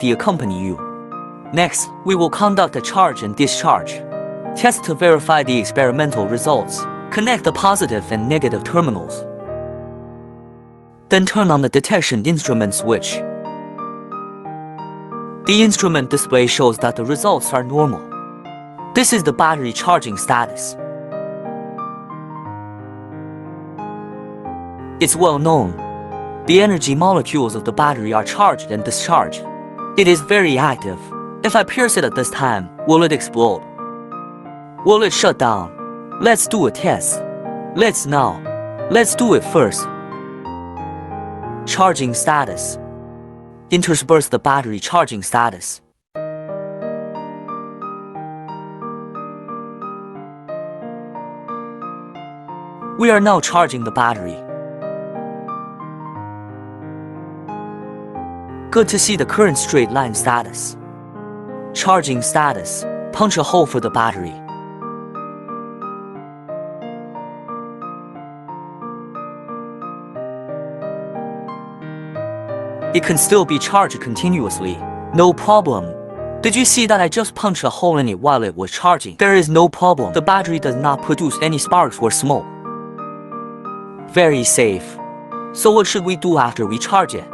the accompany you. Next, we will conduct a charge and discharge. Test to verify the experimental results. Connect the positive and negative terminals. Then turn on the detection instrument switch. The instrument display shows that the results are normal. This is the battery charging status. It's well known. The energy molecules of the battery are charged and discharged. It is very active. If I pierce it at this time, will it explode? Will it shut down? Let's do a test. Let's do it first. Charging status. Intersperse the battery charging status. We are now charging the battery. Good to see the current straight line status. Charging status. Punch a hole for the battery. It can still be charged continuously. No problem. Did you see that I just punched a hole in it while it was charging? There is no problem. The battery does not produce any sparks or smoke. Very safe. So what should we do after we charge it?